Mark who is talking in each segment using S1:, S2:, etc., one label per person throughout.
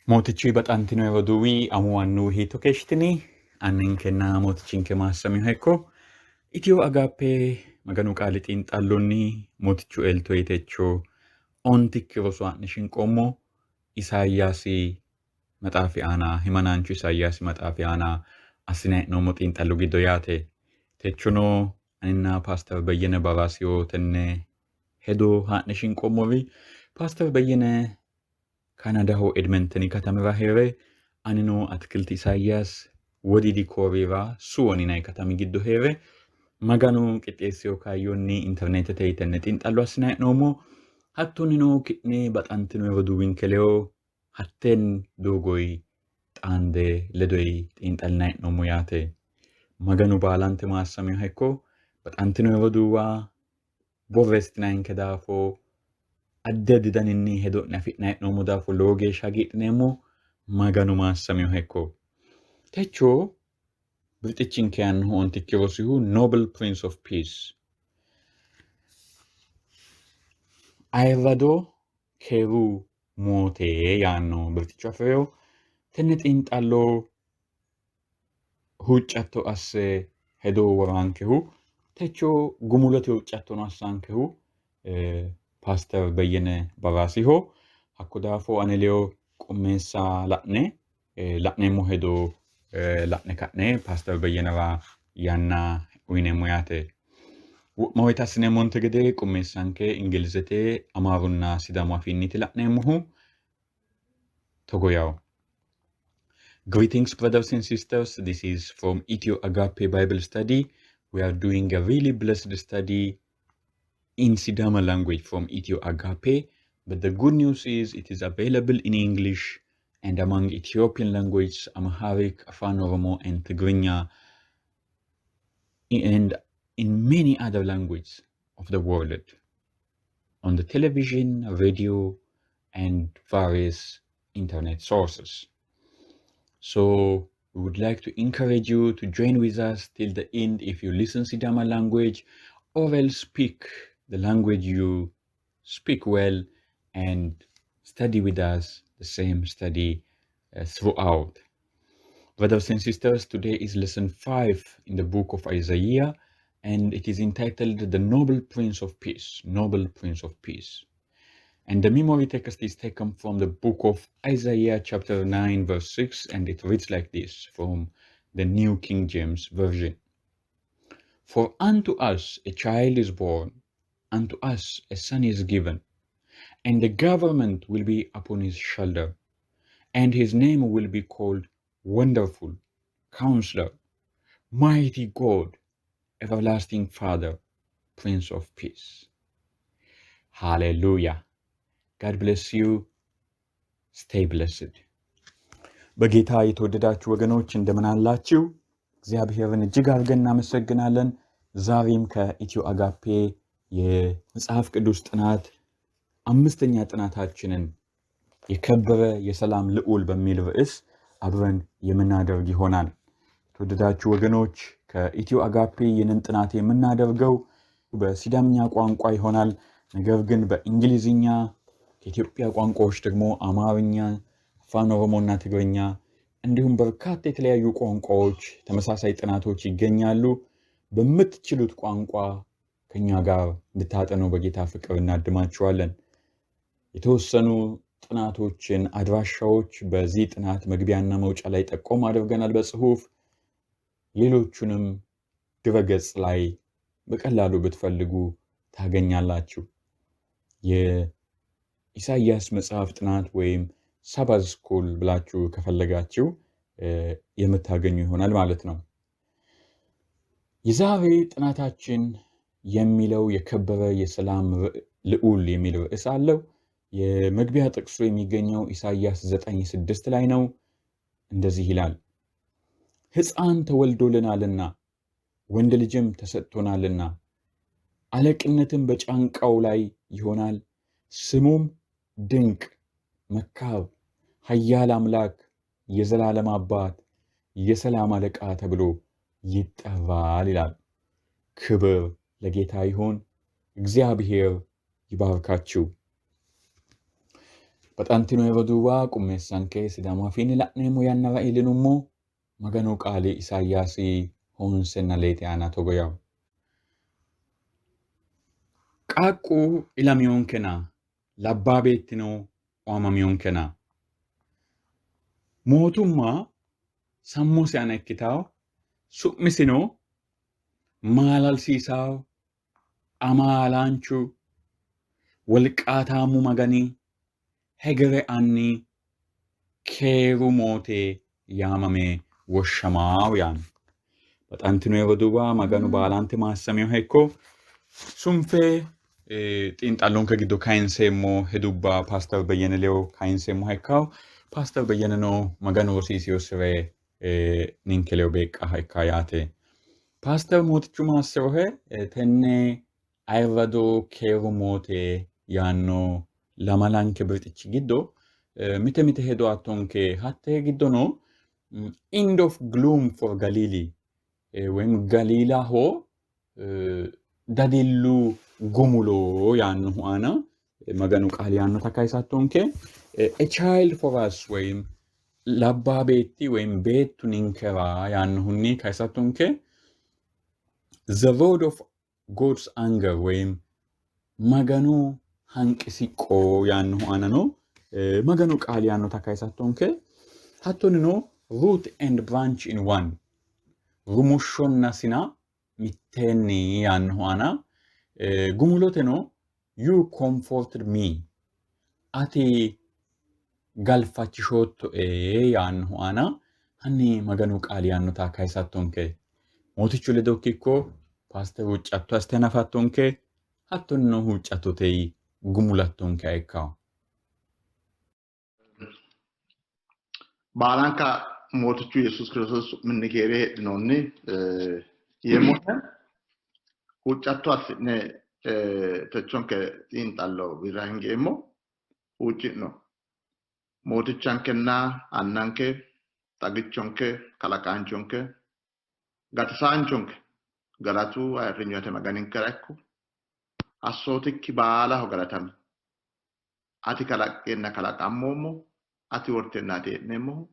S1: Mootichi baxaantino yeroo duwwii amuwannuu hiito keeshtinii annen kennaa mootichin kee maassami hekko Ethio Agape maganuu qaalii xiinxalloonni mootichu elto yitechoo ontikki rosu'aanni shinqommoo Isaayyaasii maxaafi aanaa himanaanchu Isaayyaasi maxaafi aanaa asine nomo xiinxallu giddo yaate techunoo aninna Pastor Beyyene Baraasiyoo tenne hedoo haa'ne shinqommowi Pastor Beyyene Kanadaho Edmontoni katamira here anino atkilti Isaayyaas wodidi kooriraa suwoninayi katami giddo here maganu qixxeessiyoo kaayyoonni intarneete teeyitenne xiinxallo asinayi hee'noommo hattonino ki'ne baxantino yeroo duwwinkeleo hatteen doogoyi xaande ledoyi xiinxallinayi hee'noommo yaate maganu baalante maassamiyo hekko baxantino yeroo duwwaa borreestinayinke daafoo adda didaninni hedo'ne afi'nayi hee'noommo daafo lowo geeshsha hagiidhineemmo maganu maassamiyo hekko techoo birxichinke yaannohu ontikki rosihu Noble Prince of Peace ayirradoo keeruu mootee yaanno birxicho afireyo tenne xiinxalloo huuccatto asse hedoo woroankehu techoo gumulote huuccattono assaankehu Pastor Beyyene Baraasiho hakko daafo ane leyo qummeessaa la'neemmo hedoo la'ne ka'ne Pastor Beyyenera yanna uyineemmo yaate wo'ma woyte assineemmonte gede qummeessanke ingilizete amaarunna sidaamu afiinniti la'neemmohu togo yawo Greetings, brothers and sisters. This is from Ethio Agape Bible Study. We are doing a really blessed study in Sidama language from Ethio Agape. But the good news is it is available in English and among Ethiopian languages, Amharic, Afaan Oromo, and Tigrinya, and in many other languages of the world, on the television, radio, and various internet sources. So we would like to encourage you to join with us till the end if you listen Sidama language, or else speak the language you speak well and study with us the same study throughout. Brothers and sisters, today is lesson 5 in the book of Isaiah, and it is entitled The Noble Prince of Peace. Noble Prince of Peace. And the memory text is taken from the book of Isaiah chapter 9 verse 6, and it reads like this from the New King James Version. For unto us a child is born, unto us a son is given, and the government will be upon his shoulder, and his name will be called Wonderful, Counselor, Mighty God, Everlasting Father, Prince of Peace. Hallelujah. God bless you. Stay blessed. በጌታ የተወደዳችሁ ወገኖች እንደምን አላችሁ? እግዚአብሔርን እጅግ አድርገን እናመሰግናለን። ዛሬም ከኢትዮ አጋፔ የመጽሐፍ ቅዱስ ጥናት አምስተኛ ጥናታችንን የከበረ የሰላም ልዑል በሚል ርዕስ አብረን የምናደርግ ይሆናል። የተወደዳችሁ ወገኖች ከኢትዮ አጋፔ ይህንን ጥናት የምናደርገው በሲዳምኛ ቋንቋ ይሆናል። ነገር ግን በእንግሊዝኛ ከኢትዮጵያ ቋንቋዎች ደግሞ አማርኛ፣ አፋን ኦሮሞና ትግርኛ እንዲሁም በርካታ የተለያዩ ቋንቋዎች ተመሳሳይ ጥናቶች ይገኛሉ። በምትችሉት ቋንቋ ከኛ ጋር እንድታጠኑ በጌታ ፍቅር እናድማችኋለን። የተወሰኑ ጥናቶችን አድራሻዎች በዚህ ጥናት መግቢያና መውጫ ላይ ጠቆም አድርገናል በጽሁፍ። ሌሎቹንም ድረገጽ ላይ በቀላሉ ብትፈልጉ ታገኛላችሁ። የኢሳይያስ መጽሐፍ ጥናት ወይም ሳባዝ ስኩል ብላችሁ ከፈለጋችሁ የምታገኙ ይሆናል ማለት ነው። የዛሬ ጥናታችን የሚለው የከበረ የሰላም ልዑል የሚል ርዕስ አለው። የመግቢያ ጥቅሱ የሚገኘው ኢሳይያስ 9:6 ላይ ነው። እንደዚህ ይላል፣ ሕፃን ተወልዶልናልና ወንድ ልጅም ተሰጥቶናልና አለቅነትም በጫንቃው ላይ ይሆናል፣ ስሙም ድንቅ መካር፣ ኃያል አምላክ፣ የዘላለም አባት፣ የሰላም አለቃ ተብሎ ይጠራል ይላል። ክብር ለጌታ ይሁን። እግዚአብሔር ይባርካችሁ። Baxantino yeroo duwwaa qummeessan kee Sidaamaa fi la'neemu yaannara ilinummoo maganuu qaalii Isaayyaasii hoonsenna leete aanaa togo yaa'u. Qaaqquu ilamiyoon kenaa labbaa beettinoo waamamiyoon kenaa. Mootummaa sammuu se'ana ikkitaaw su'misinoo maalalsiisaaw amaalaanchuu walqaataamuu maganii hegere annii keeru mootee yaamamee woshshamaaw yaan. Baxantino yeroo duwwaa maganu baalaanti maassamiyo hekkoo sunfee xiinxalloon kee gidduu kaayinsee immoo hedubbaa Paastar Beyyene Leew kaayinsee immoo hekkaaw Paastar Beyyene noo maganu hosiisiyoo siree ninkeleew beeqqaa hekkaa yaate. Paastar mootichu maassiroo tennee ayirradoo keeru mootee yaannoo lama lanke birxichi giddoo mite hedoo attonkee hattee giddonoo end of gloom for Galilee ወይም ገሊላ ሆ ዳዲሉ ጉሙሎ ያንሁ አና መገኑ ቃል ያንኑ ተካይሳቶንኬ a child for us ወይም ለባ ቤቲ ወይም ቤቱ ንንከራ ያንሁኒ ካይሳቶንኬ the road of God's anger ወይም መገኑ ሃንቅሲቆ ያንሁ አና ነው መገኑ ቃል ያንኑ ተካይሳቶንኬ ሀቶንኖ root and branch in one Rumushonna sina mittenni yaannu ana gumuloteno you comforted me ati galfachishotto yaannu ana hanni maganu qaali yaannu ta kaisattonke mootichu ledokikko Pastor huccatto astena fattonke hattonno huccattotei gumulattonke ekkaw
S2: Balanka mootichu Yesus Kristos minnikere hedinonni yemote huccatto assine techonke xiinxallo birangeemmo huccino mootichankenna annanke xagichonke kalaqaanchonke gatisaanchonke galatu ayirrinyote maganinke rekku assootikki baalaho galatami ati kalaqqeenna kalaqammoommo ati wortennaati hee'neemmohu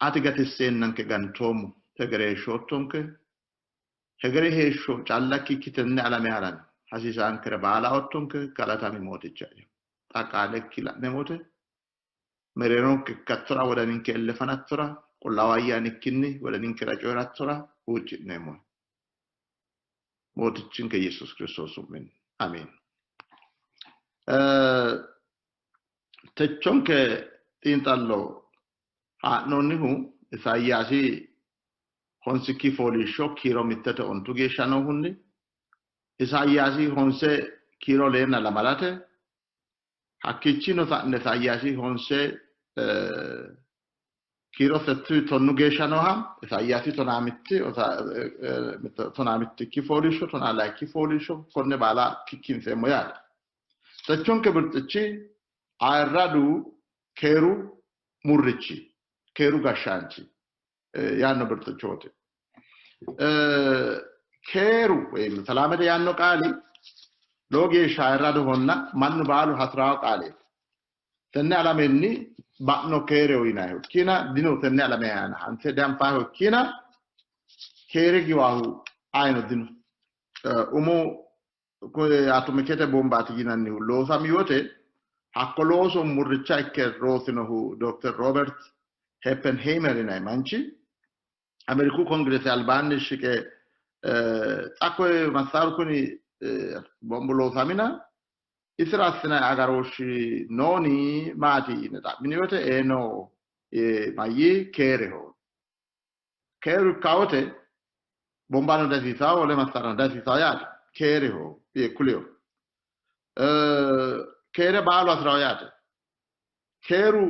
S2: ati gatissennanke gantoomo hegere heeshshoottonke hegere heeshsho callakki ikkitenne alame haran hasiisaankere baala ottonke galatami mooticha xaqaalekki la'nemote mereeronke kattora wodaninke ellefanattora qullaawaayyanikkinni wodaninkera coyrattora huucci'neemmo mootichinke Yesus Kristos su'min amiin techonke xiinxallo haa'noonnihu Isaayyaasi honsikki fooliishsho kiiro mittete ontu geeshsha noohunni Isaayyaasi honse kiiro leenna lamalate hakkichino sa'ne Isaayyaasi honse kiiro settu tonnu geeshsha nooha Isaayyaasi tonaamitti fooliishsho tonaa layikki fooliishsho konne baala kikkinseemmo yaate techonke birxichi ayirradu keeru murrichi keeru gashshaanchi yaanno birxichooti keeru ወይም ሰላመደ ያንኖ ቃሊ ሎጌሻ አይራዱ ሆና ማን ባሉ ሐስራው ቃሊ ተነ አላሜኒ ባኖ keereው ይናዩ ኪና ዲኖ ተነ አላሜ ያና አንተ ዳምፋው ኪና keeregiዋሁ አይኖ ዲኖ ኡሞ አቶሚኬተ ቦምባቲ ይናኒ ሎሳሚዮቴ Hakkoloso murricha ikke roosinohu Dr. Robert Heppenheimer inay manchi Ameriku Kongress albaanni shiqe xakkoe massaru kuni bombu loosamina isira assina agarooshshi nooni maati yine xa'mini wote eno mayyi keereho keeru kawote bombano dasiisawo wole massarano dasiisawo yaate keereho kuleyo keere baalu asirawo yaate keeru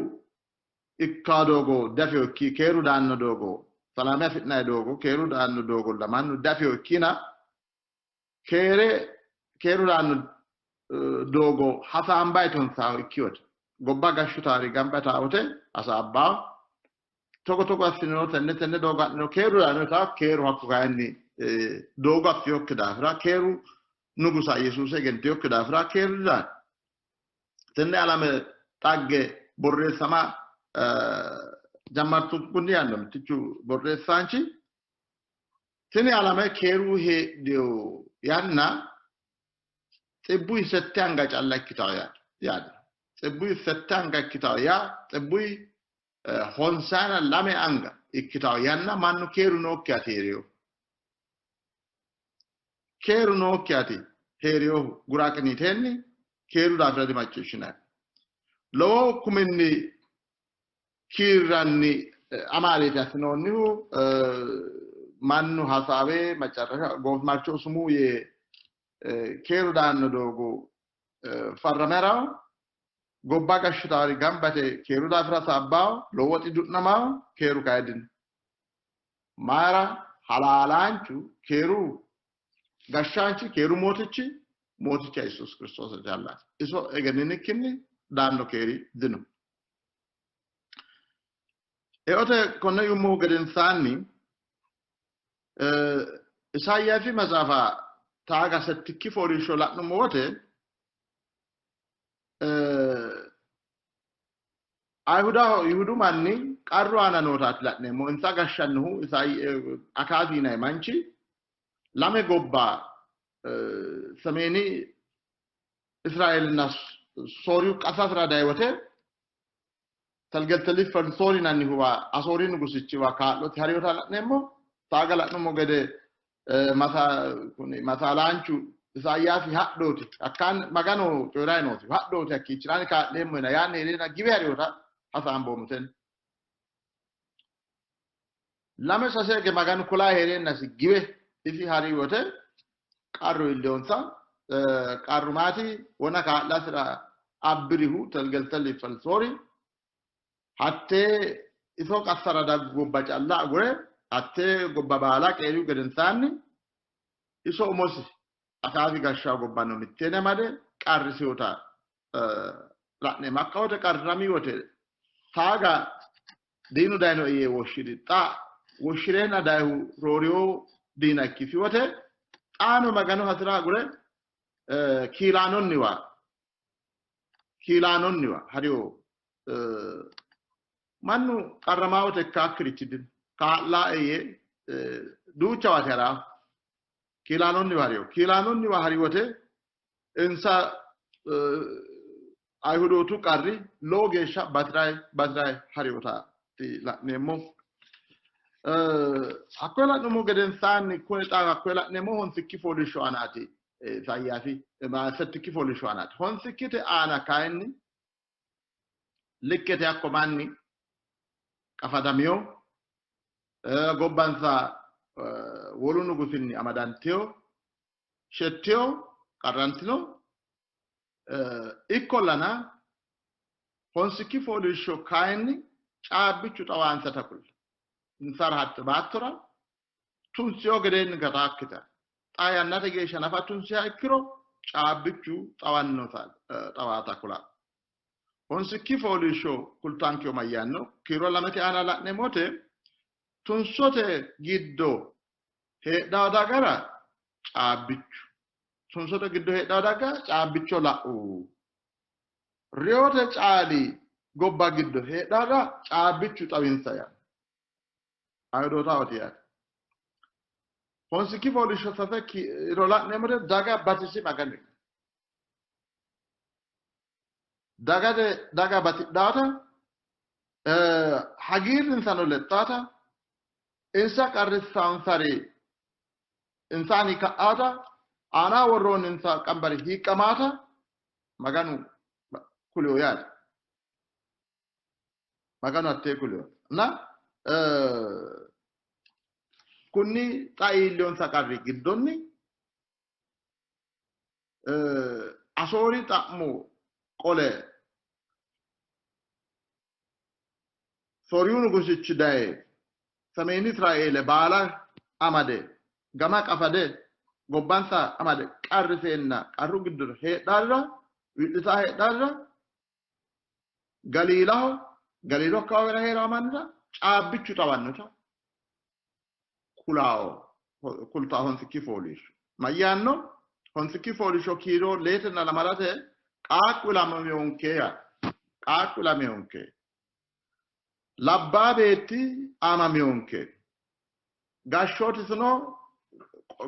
S2: ikkaa doogo dafeyo ikki keeru daanno doogo salaame afi'nayi doogo keeru daanno doogo lamannu dafeyo ikkina keeru daanno doogo hasaambayi tonsaho ikkiyote gobba gashshutaari gamba yitawote hasaabbaaho togo assiniro tenne doogo ha'niro keeru daanno tawo keeru hakku kayinni doogo affiyokki daafira keeru nugusa Yesuuse egenteyokki daafira keeru daanno tenne alame xagge borreessama jammartu kunni annam tichu borreessaanchi tini alame keeruu heedhiyo yanna xibbuyi sette hanga calla ikkitawo yaade xibbuyi sette hanga ikkitawo xibbuyi honsaana lame anga ikkitawo yanna mannu keeru nookki ati heeriyo keeru nookki ati heeriyo guraaqinitenni keeru daafira dimacciishshinayi lowo kuminni kiirranni amaaleeti assinoonnihu mannu hasaawe macarrasha goofimarcho sumuu yee keeru daanno doogo farrameraho gobba gashshitaari gambate keeru daafira saabbaho lowo woxi du'namaho keeru kaydin maara halaalaanchu keeru gashshaanchi keeru mooticha Yesuus Kiristoosa jallaati iso egenninikkinni daanno keeri dino eote konne yummuhu gedensaanni Isaayyaafi mazaafa taaga settikki fooliishsho la'nummo wote Yihudu manni qarru aana nootaati la'neemmo insa gashshannohu Akaazi yinayi manchi lame gobba ሰሜኒ እስራኤልና ሶሪው ቀሳስራ ዳይወቴ ተልገልተሊፍ ሶሪና ንሁዋ አሶሪ ንጉስቺ ዋካሎት ሃሪዮታ ለነሞ ታገላነሞ ገደ ማሳላንቹ ኢሳያስ ሃዶቲ አካን ማጋኖ ጮራይ ኖቲ ሃዶቲ አኪችራን ካለሞ ያን ሄሬና ጊቤ ሃሪዮታ ሐሳን ቦሙተን ለመሰሰ ገማጋን ኩላ ሄሬና ሲጊቤ ኢፊ ሃሪዮተ qarru illoonsa qarrumaati wona kaadlasira abbirihu talgaltalli falsoori hattee isoo qassara daggobba callaa gure hattee gobba baalaa qeeriu gedensaanni isoo umosi akaafi gashshaa gobbanno mitteene made qarrisiyoota la'ne makka wote qarramii wote taaga diinu dayino iyee woshshiri xa woshshireenna dayihu rooriyoo diina ikkisi wote xaano magano hasira gure kiilaanonniwa hariyo mannu qarramaawote ikkaakkirichidin kaa'laa eye duucha wate haraa kiilaanonniwa hariyo kiilaanonniwa hariwote insa ayhudootu qarri lowo geeshsha batiray hariyotaati la'neemmo hakkoye la'nummo gedensaanni kuni xaa hakkoye la'neemmo honsikki fooliishsho aanaati Isaayyaafi settikki fooliishsho aanaati honsikkite aana kayinni likkete hakko manni qafadamiyo gobbansa wolu nugusinni amadantiyo shettiyo qarrantino ikkollana honsikki fooliishsho kayinni caabbichu xawaansata kulle insar hatte baattora tunsiyo gedeen gatakkita xaa yannate geeshsha nafa tunsiya ikkiro caabbichu xawaata kula honsikki fooliishsho kultankiyo mayyaanno kiiro lamete aana la'neemmote tunsote giddo heedhawo dagara caabbichu tunsote giddo heedhawo daga caabbicho la'u riyote caali gobba giddo heedhawo caabbichu xawinsa ya aydoota watiyaati honsikki fooliishsho sase kiiro la'neemmote daga batisi magani daga batidhaata hagiirrinsano lexxaata insa qarrissaansari insaani ka'aata aanaa worroon insa qambari hiiqqamaata maganu kuliyo yaati maganu attee kuliyo na kunni xa'iillonsa qarri giddonni asoori xa'mu qole sooriyuu nugusichi daye sameeni Israa'eele baala amade gama qafade gobbansa amade qarriseenna qarru giddo heedhaarra widhisaa heedhaarra galiilaho akkawaawera heeramannira caabbichu xawannota kultaa honsikki fooliishsho mayyaanno honsikki fooliishsho kiiro leetenna lamalate qaaqqulame onkeya qaaqqulame onke labbabeetti amame onke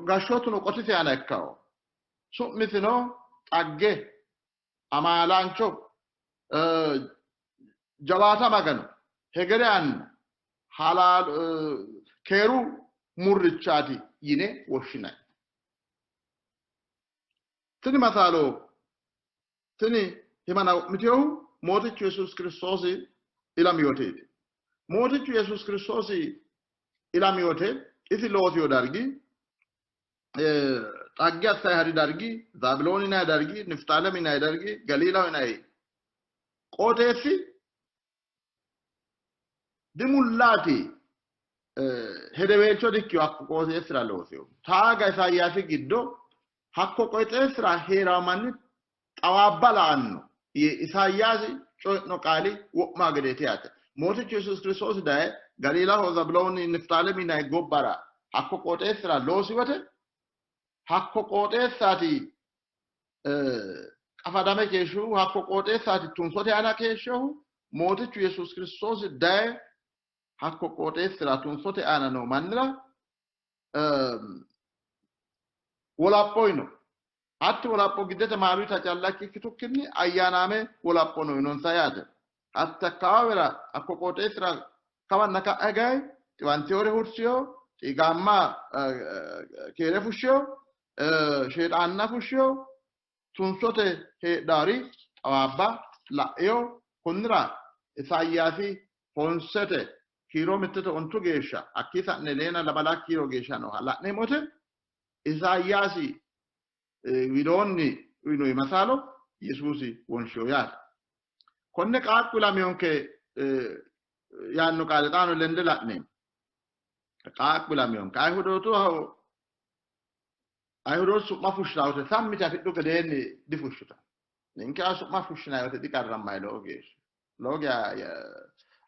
S2: gashshootuno qotise ana ikkawo su'misino xagge amaalancho jawaata magano hegere anna halal keeru murrichaati yine woshshinay tini masalo tini himana mitiyohu mootichu Yesuus Kiristoosi ilamiyoteeti mootichu Yesuus Kiristoosi ilamiyote isi loosiyo dargi xagge assay hari dargi Zaabilooni nay dargi Niftaalemi nay dargi Galiila nay qooxeessi dimullaati hedeweelcho dikkiyo hakko qooxeessira loosiyo taaga Isaayyaasi giddo hakko qooxeessira heerawo manni xawaabba la'anno Isaayyaasi coyi'no qaali wo'maa gedeeti yaate mootichu Yesuus Kiristoosi daye Galiilaho Zaabilooni Niftaalemi nay gobbara hakko qooxeessira loosiwote hakko qooxeessaati qafadame keeshshu hakko qooxeessaati tunsote ana keeshshohu mootichu Yesuus Kiristoosi daye hakko qooxeessira tunsote ana noo mannira wolaphoyno hatti wolapho giddete maaluita callakki ikkitukkinni ayyaanaame wolapho noyinonsa yaate hatti akkawaawera hakko qooxeessira kawanna ka'e gayi xiwanteyoore hursiyo xiigaamma keere fushshiyo sheexaanna fushshiyo tunsote heedhaari xawaabba la'eyo konnira Isaayyaasi honsete kiiro mittete ontu geeshsha akkii sa'ne leena labalaa kiiro geeshsha no la'neemote Isaayyaasi widoonni uyinoyi masalo Yesuusi wonshiyo yaate konne qaaqqulameyonke yaanno qaale xaano lende la'neemo qaaqqulameyonke ayhudootu su'ma fushshitawote sammiti afidhu gedeenni difushshita ninke su'ma fushshinayote diqarrammayi lowo geeshsha lowo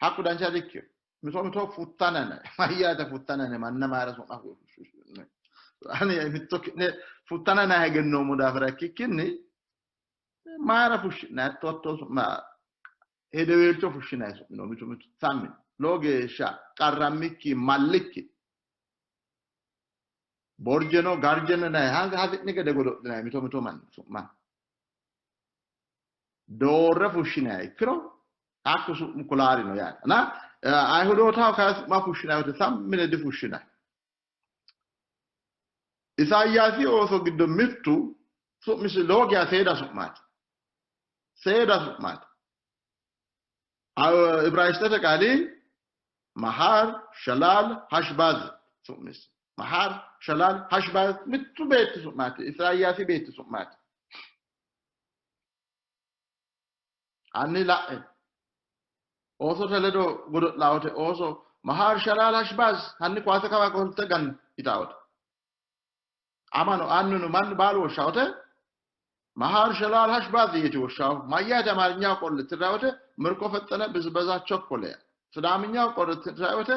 S2: hakku dancha dikkiyo mito futtanane mayyaate futtanane manna maara su'ma fushshine ani mitto ne futtanane hegennoomo daafira ikkikkinni maara fushshinayi totto su'ma hedeweelcho fushshinayi su'mino mitu sammi lowo geeshsha qarrammikki mallikki borjeno garjeno nay hasi'ni gede godo'linayi mito manni su'ma doorre fushshinayi ikkiro hakku su'mu kulaarino yaate na ayhudootaho kayinni su'ma fushshinayote sammine difushshinayi Isaayyaasi ooso giddo mittu su'misi lowo geya seeda su'maati Ibraayisxete qaali mahar shalal hashbaz su'misi mahar shalal hashbaz mittu beetti su'maati Isaayyaasi beetti su'maati anni la'e oosote ledo godo'lawote ooso mahar shalal hashbaz hanni kwaase kawa qolte gan itawote amano annuno mannu baalu woshshawote mahar shalal hashbaz yeti woshshawo mayyaate amaarኛው ቆልትራwote ምርኮ ፈጠነ ብዝበዛ ቸኮለ ስዳምኛው ቆልትራwote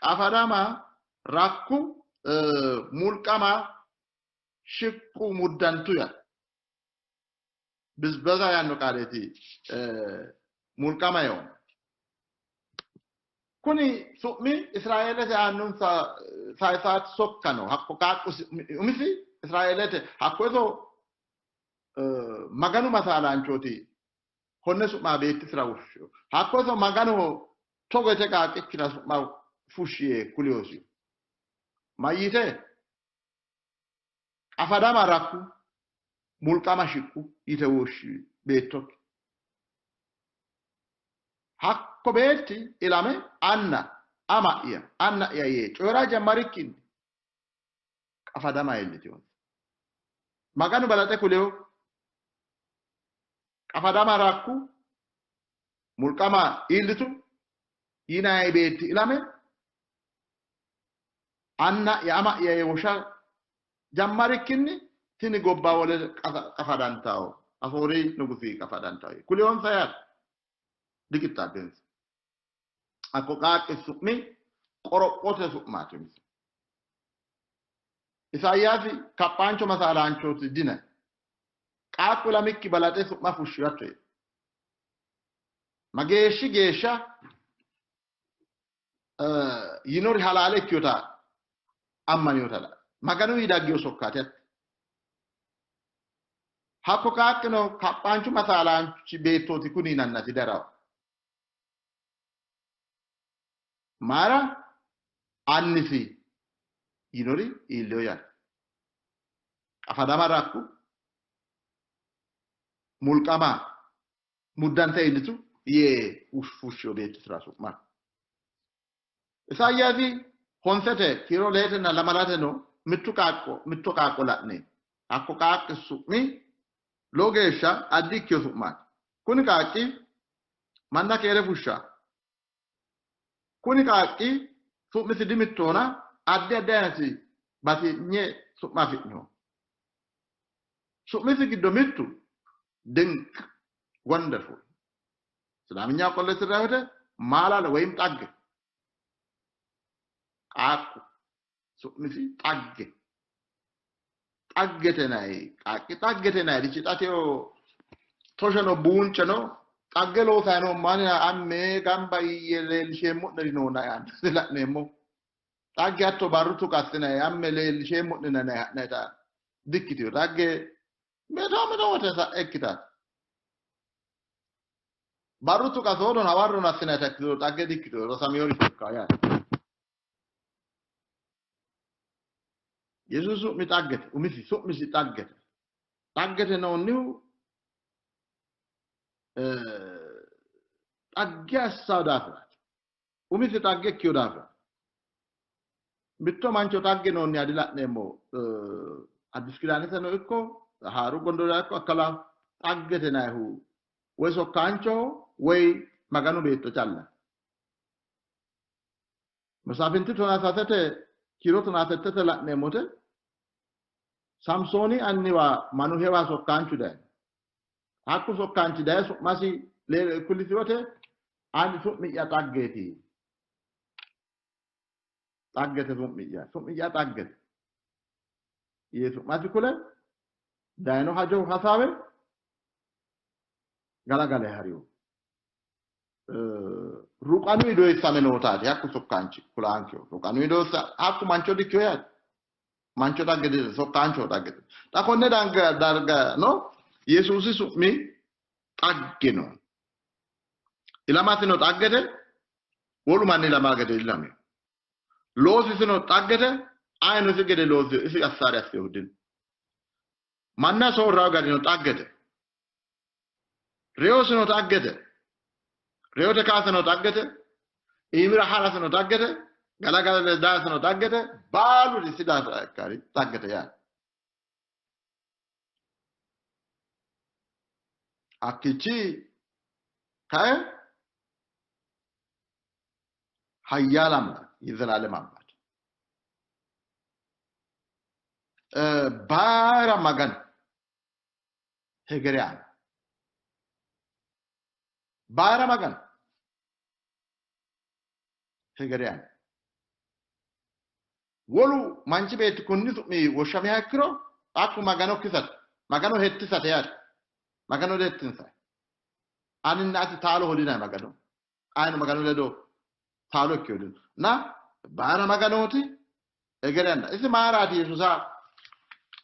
S2: ቀፋዳማ ራኩ ሙልቀማ ሽቁ ሙዳንቱያ ብዝበዛ ያኖ ቃሌቲ ሙልቀማ ነው kuni su'mi Israa'eelete annunsa saayisaati sokkano hakko qaaqqu umisi Israa'eelete hakko iso maganu masaalanchooti konne su'ma beettisira woshshiyo hakko iso maganu togote qaaqqikkira su'ma fushshiye kuliyoosi mayyite qafadama rakku mulqama shiqqu yite woshshi beettokki hakko beetti ilame anna yee coyraa jammarikkinni qafadama illitiyoon maganu balaxe kuleyo qafadama rakku mulqama illitu yinayi beetti ilame anna yee wosha jammarikkinni tini gobba wole qafadantawo afoori nugusi qafadantawo kuleyoon sayat dikittaabbensa akko qaaqqi su'mi qorophote su'maati Isaayyaasi kaphaancho masaalaanchooti dina Qaaqula mikki balate su'ma fushshiyate. Mageeshi geeshsha yinori halaale ikkiyota ammaniyotadha. Maganu hidaggiyo sokkaate. Hakko qaaqqino kaphaanchu masaalaanchi beettooti kuni nannati darawo. Maara annisi yinori iilleyo yaate. Afadama rakku mulqamaa muddante illitu yee fushshiyo beettisira su'ma. Isaayyaasi honsete kiiro leetenna lamalateno mitto qaaqqo la'ne hakko qaaqqi su'mi lowo geeshsha addi ikkiyo su'maati. Kuni qaaqqi manna keere fushshaa. Kuni qaaqqi su'misi dimittoona addi addi ayinati batinye su'ma afi'newo. Su'misi giddo mittu ድንቅ ወንደርፉል ስላምኛ ቆለ ስራውተ ማላለ ወይም ጣገ ቃቁ ሱምሲ ጣገ ጣገተናይ ቃቂ ጣገተናይ ዲቺጣቴዮ ቶሸኖ ቡንቸኖ ጣገሎ ሳይኖ ማን አሜ ጋምባይ የሌልሼሙ ነሪኖና ያን ስለኔሞ ጣገያቶ ባሩቱ ካስነ ያሜ ሌልሼሙ ነና ነታ ዲክቲዮ ጣገ Medo wata ekita. Barutu ka sodo na warro na sina takdo tagge dikito lo samiori kaya. Yesus mi tagget umisi so mi si tagget. Tagget no new tagge sadafra. Umisi tagge kyodafra. Mitto mancho tagge no ni adila nemo adiskilane no ikko haru gondola ko akala taggete na hu we so kancho we maganu beto challa musafinte to na sasete kiro to na sasete la ne mote samsoni anniwa manuhewa so kanchu da hakku so kanchi da so masi le kulisiwote ani so mi ya taggeti so mi ya taggeti yesu masi kule Daino hajo hasabe galagale hariyo ruqanu ido isamenotati hakku sokkanchi kulankyo ruqanu ido hakku mancho dikyo ya mancho daggede sokkancho daggede ta konne darga no yesusi su'mi taggeno ilamasino taggede wolu manni lamagede ilami loosi sino taggede ayno sigede loosi isi assare asiyudin Manna so raga no taggete. Reo sono taggete. Reo te casa no taggete. Imira hala sono taggete. Galagala le da sono taggete. Balu di sidata cari taggete ya. Akichi kai hayyalam izalalim ambat. Bara magan Hegerian. Bara magan. Hegerian. Wolu manchi bet kunni mi woshami hakro aku magano kisat. Magano hettisat yar. Magano dettinsa. Anin nati talo holina magano. Ayno magano ledo talo kyodin. Na bara maganoti Hegerian. Isi marati Yesusa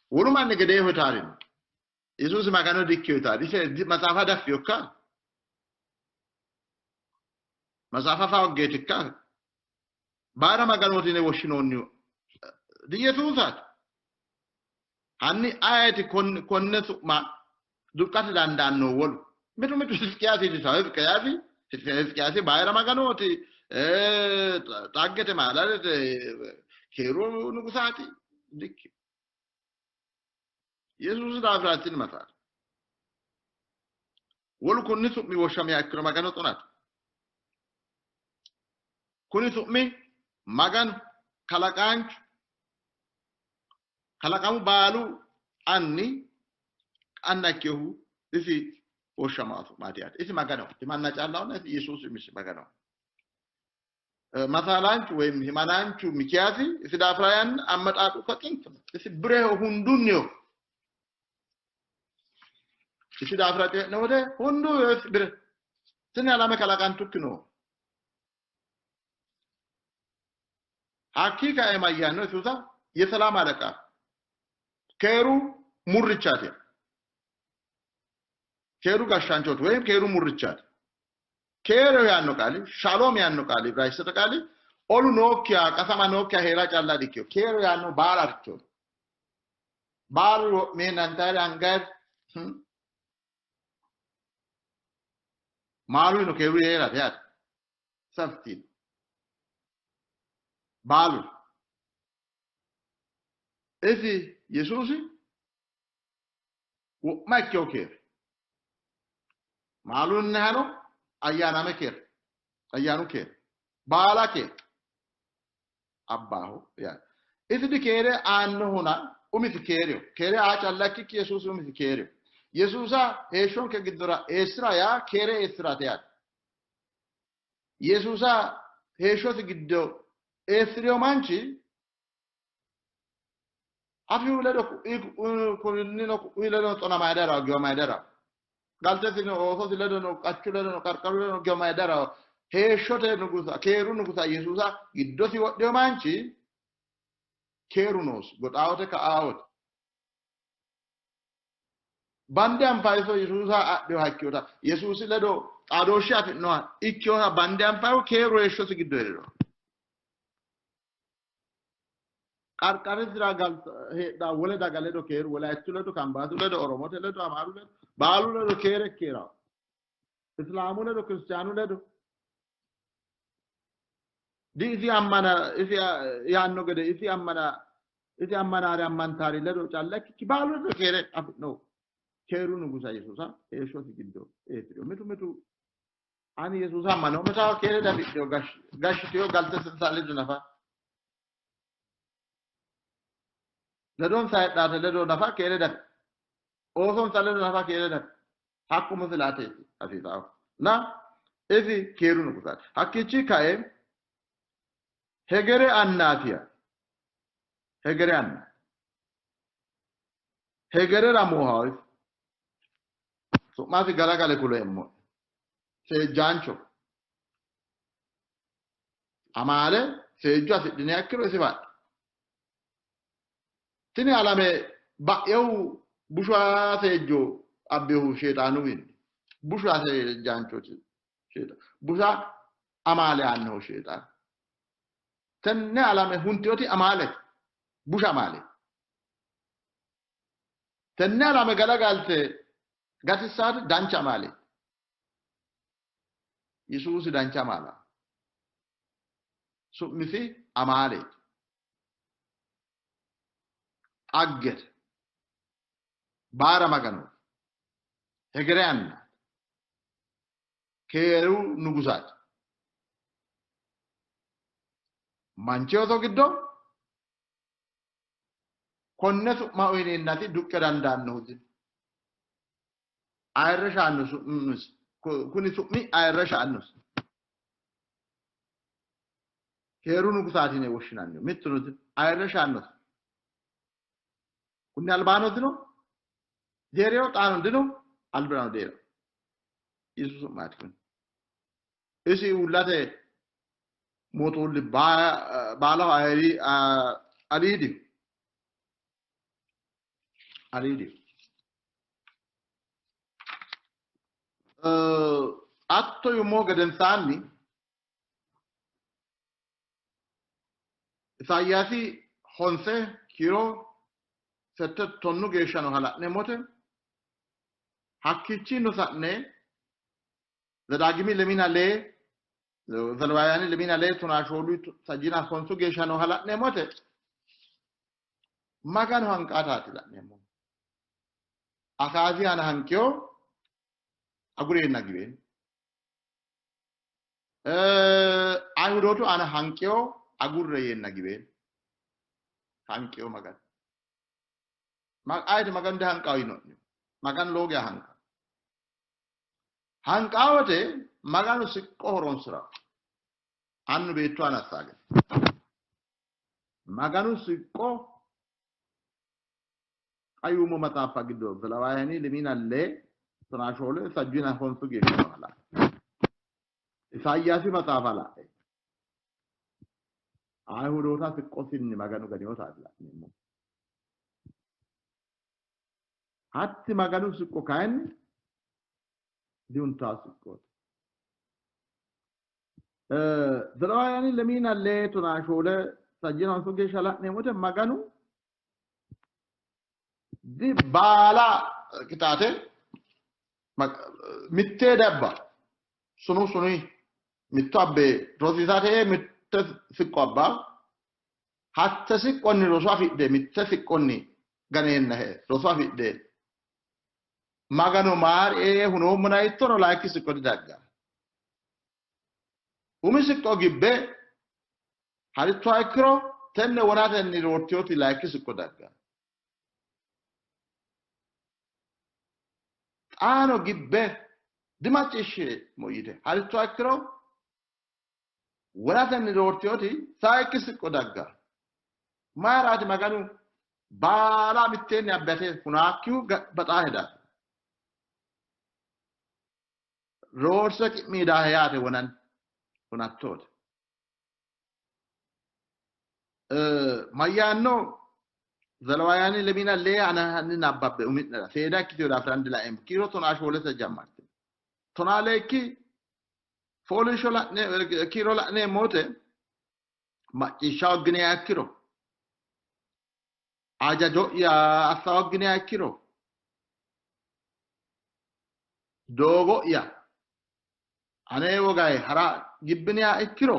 S2: Wolu manne gede hotarin. Yesus magano dikkiyota. Dise masafa dafiyokka. Masafa fa oggetikka. Bara maganoti ne woshinonyu. Di Yesusat. Hanni ayati konne su'ma dukkati dandanno wolu. Metu siskiasi di sawe siskiasi bara maganoti taggete malalete kero nugusati dikki. Yesus da fratin mafar. Wolu kunni su'mi woshami akkiro magano tonat. Kuni su'mi magan kalaqanch kalaqamu balu anni annakehu isi woshamaatu matiyat. Isi magano. Timanna callawna Yesus isi magano. Masalanch wem himananchu mikiasi isi da frayan ammataatu fatin isi breho hundunyo isi dafrate note hundu bir sini alame kalakan tukkino hakika emayyano susa የሰላም አለቃ ከሩ ሙርቻት ከሩ ጋሻንቾት ወይም ከሩ ሙርቻት ከሩ ያኖ ቃሊ ሻሎም ያኖ ቃሊ ብራይስተ ቃሊ ኦሉ ኖኪያ ቀሰማ ኖኪያ ሄራ ጫላ ዲኪዮ ከሩ ያኖ ባላርቾ ባሉ ሜን አንታሪ አንጋር ማሉ ነው ከሩ ሄራ ያት ሰፍቲ ባሉ esi yesusi makyo ker malun nahano ayana meker ayanu ker bala ker abbaho ya esi dikere anno huna umiti kere achallaki ki yesus umiti kere yesusa heshon ke gidora esra ya kere esra ya yesusa heshot giddo esrio manchi afi uledo kunino uledo tona maidara gyo maidara galte sino oso siledo no kachuledo no karkaruledo no gyo maidara he shote nugusa keru nugusa yesusa giddosi wodde manchi keru nos godawote ka awot bande am fayso yesusa adde hakkiyota yesusi ledo adoshi afi no ikkyo bande am fayo keru he shote giddo qarqarisra gal da wole daga ledo keru wala ettuledo kambatu ledo oromote ledo amaru ledo balu ledo kera islamu ledo kristiyanu ledo di isi ammana isi yanno gede isi ammana ari ammantari ledo challaki ki balu ledo kere no keru nugusa yesusa esho sigiddo etiro metu ani yesusa ammano meta kere da video gash tiyo galte sale nafa ledon sai da ledo nafa kere da oson sale nafa kere da hakku muslate afisa na ezi keru nugusa hakkichi kae hegere annatia hegere anna hegere ramohoy so masi garagale kulemmo se jancho amale se jasi dine akkiro si va tini alame ba'yew bushwa sejo abbehu shaytanu win bushwa se jancho shaytan busha amale anno shaytan tenne alame huntioti amale busha amale tenne alame galagalte gatisat dancha amale yesusi dancha amala so misi amale agget bara magano hegrean keru nugusat manchoto giddo konne su'ma uyinennati dukke dandaannohuti ayre shaannu su'mis kuni su'mi ayre shaannus keru nugusaatine woshshinanni mittunuti ayre shaannus kunni albaano dino jeereo xaano dino albrano deero isu su'maati kun isi ullate mootolli baalaho aliidi atto yummoo gedensaanni isaayyaasi honse kiiroo sette tonnu geeshshano hala'ne mote hakkichi no sa'ne zadaagimi lemina lee zalwaayani lemina lee tunaashoolu sajjina honsu geeshshano hala'ne mote magano hanqaataati la'neemmo akaazi ana hanqiyo agureenna gibeen ayhudootu ana hanqiyo agurre yeenna gibeen hanqiyo magan ayte magan de hanqaawi nonni magan looge hanqaawote maganu siqqo horonsira annu beettu anassaage maganu siqqo ayumo maxaaffa giddo zalawaayani liminalle Tonashole sajjina honsu geeshshamala. Isaayyaasi maxaafa laa'e. Ayhudoota xiqqoosinni maganu ganiyoota adla. Hatti maganu siqqo kaayinni diuntaa siqqoota. Zalawaayani lemiinallee tonaashole sajjina honsu geeshsha la'neemote maganu di baala kitaate mittee dabba suni mitto abbe rosiisate mitte siqqo abbaa hatta siqqonni roso afidhe mitte siqqonni ganeenna he roso afidhe maganu maar'ee hunoomuna ittono laayikki siqqo didagga umi siqqo gibbe haritto ikkiro tenne wonatenni roortiyooti laayikki siqqo dagga xaano gibbe dimacciishshe moyite haritto ikkiro wonatenni roortiyooti saayikki siqqo dagga maaraati maganu baala mitteenni abbate hunaakkihu baxaa hedaa roorsa qimmiidaa yaate wonan hunattoota mayyaanno zalawaayani lemiinallee ana hanni nabbabbe umidhara seeda ikkitiyoodhaaf randila'em kiiro tonaashoolesa jammarte tonaaleekki foolisho la'ne kiiro la'neemmote macciishsha hoggine akkiro ajajo'ya assa hoggine akkiro doogo'ya anee wogaye hara gibbine ikkiro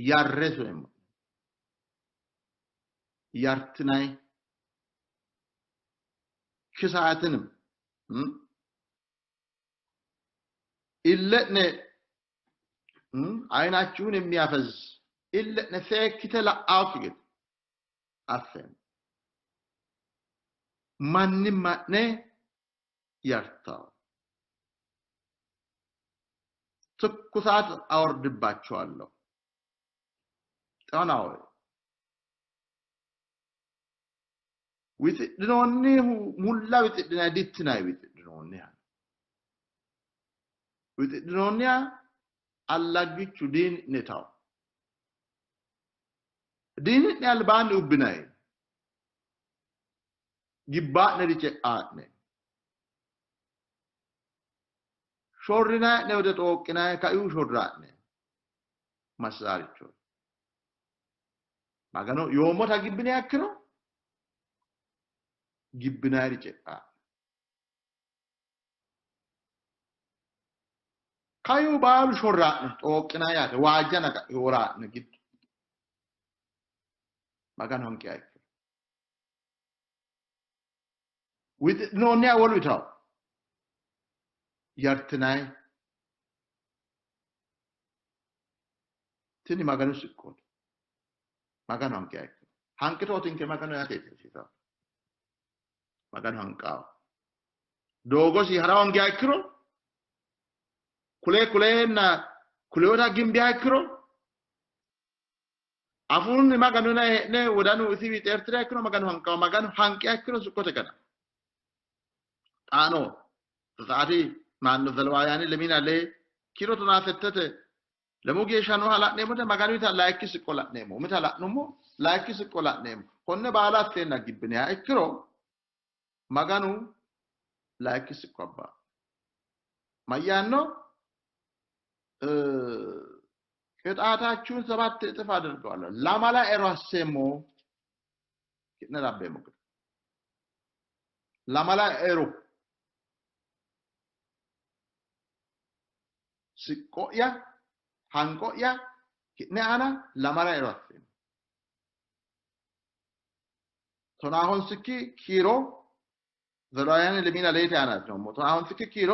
S2: yarresu emmo yartinay ክሳትንም ኢለነ አይናችሁን የሚያፈዝ ኢለነ ሰክተ ለአውክግት አፈም ማንም ማነ ያርታ ትኩሳት አወርድባቸዋለሁ ጣናው witidnoonni mulla witidna dittinay witidnoonni allagichu din netaw din ne alban ubinay gibba ne rice aatne shorrina ne wede toqina kayu shorraatne masaricho magano yomota gibbine akkiro gibbinaari ce'a kayu baalu shorraatne xooqqina yaate waajjana yoraatne giddu magan honki ay with noonni awol witaw yartinay tini maganu sikkot magan honki ay hankitootinke maganu yaate sita magan hanqaaw doogosi hara hongi akkiro kuleenna kuleota gimbi akkiro afunni maganu ne wodanu isi wixeertire akkiro maganu hanqaaw maganu hanqi akkiro sukkote kana xaano saati maanno zalwaayani leminale kiro tona settete lemu geeshano hala'neemote maganu ita laayikki siqqo la'neemo umita la'nummo laayikki siqqo la'neemo konne baala atteenna gibbine ikkiro maganu laayikki siqqo abba mayyaanno ቅጣታችሁን 7 እጥፍ አድርገዋለሁ ላማላ ኤሮሴሞ ነራበ ሞክ ላማላ ኤሮ ሲቆያ ሃንቆያ ነአና ላማላ ኤሮሴሞ ቶናሆን ስኪ ኪሮ ዘላያን ለሚና ለይታ ያናት ነው ቶናሆን ስኪ ኪሮ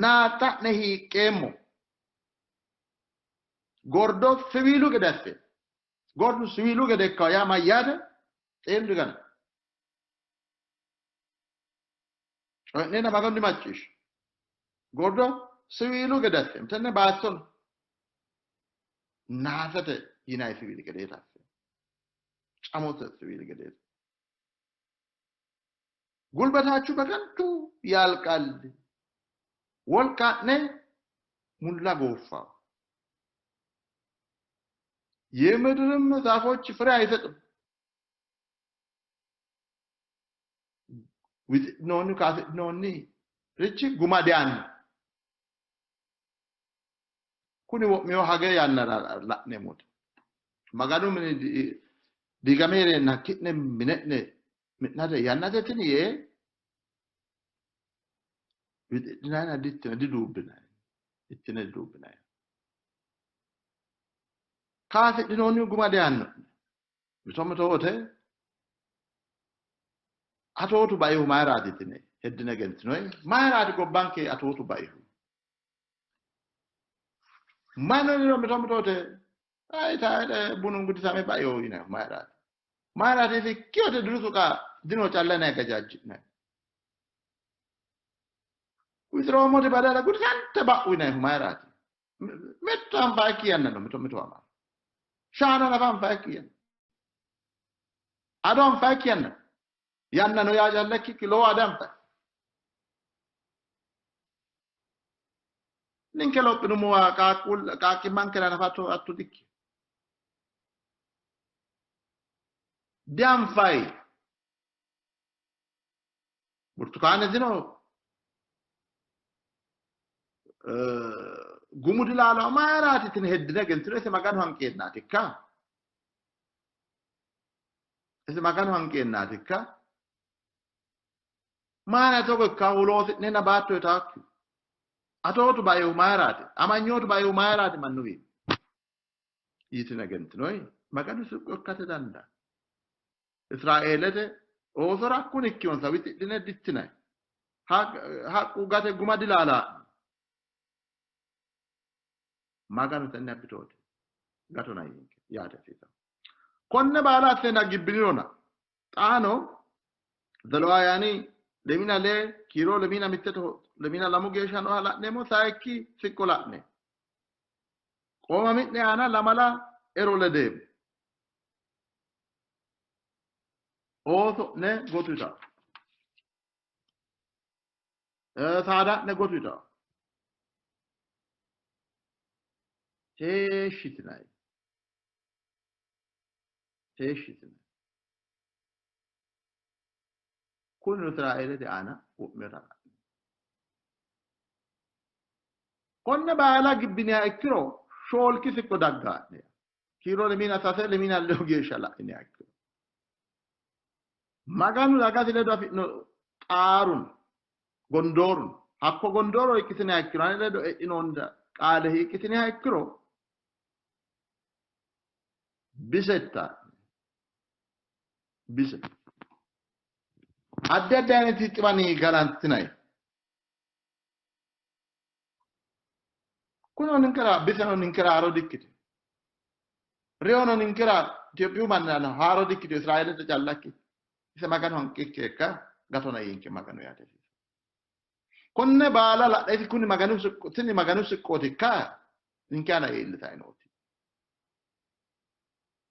S2: naata nehi qeemmo gordo siwiilu gede asse gordo siwiilu gede ka ya mayyaate xeendu gana nena magandi maccish gordo siwiilu gede asse tenne baasson naasate yinay siwiili gede asse camote siwiili gede ጉልበታችሁ በከንቱ ያልቃል። ወልቃኔ ሙላ ጎፋ የምድርም ዛፎች ፍሬ አይሰጥም። ኖኒ ካስ ኖኒ ሪቺ ጉማዲያን ኩኒ ሚዮ ሀገ ያነራ ላኔሞት ማጋዱ ምን ዲጋሜሬ ናኪነ ሚነነ ምናደ ያናተትን የ ቢድናና ዲት ዲዱብና ittina dubna kaase dinoni gumadian mitomotote atotu bayu mayradi tine heddina gentinoy mayradi go banke atotu bayu manoni mitomotote ay taade bunun gudi same bayo ina mayradi se kyote durusuka dino challana gajajjina Wisro mo de badala gudi sante ba wina mayradi mettam baki yanna no mitomo shana na fam fakiyan adon fakiyan yanna no ya jallaki kilo adam fa ninkelo pinu mo ka kul ka ki mankera na fatto attu dikki diam fai burtukane dino gumudilala maarati tin heddina gentire se maganu hanqeennatikka ese maganu hanqeennatikka maana togo kawulosi nena baatto taakku atotu bayu maarati amanyotu bayu maarati mannuwi yitina gentinoy maganu suqqokkate danda israelete osora kunikkion sawiti dine dittina haqqu gate gumadilala maganu tenne abitote gatona yinke yaate sita konne baala sena gibbinirona xaano dalwayani lemina le kiro lemina mitteto lemina lamu geeshano hala'nemo saayikki sikko la'ne qooma mitne ana lamala ero ledem ooso ne gotuta saada ne gotuta teeshitnay kun israelete ana ummera konne baala gibbiniya ikkiro shoolki sikko daggaane kiro lemina sase lemina lew geeshsha la'ine ikkiro maganu dagati ledo afino qaarun gondorun hakko gondoro ikkitine ikkiro ane ledo e'inonda qaale hiikkitine ikkiro bisetta bise adda addaani tittibani galantinay kuno ninkara bisano ninkara haro dikkite reono ninkara Itiyophiyu mannana haro dikkite Israelete callakki ise maganu hanqikkekka gatona yinke maganu yaate konne baala ladheti kuni maganu siqqootikka ninkaana iillitaynoti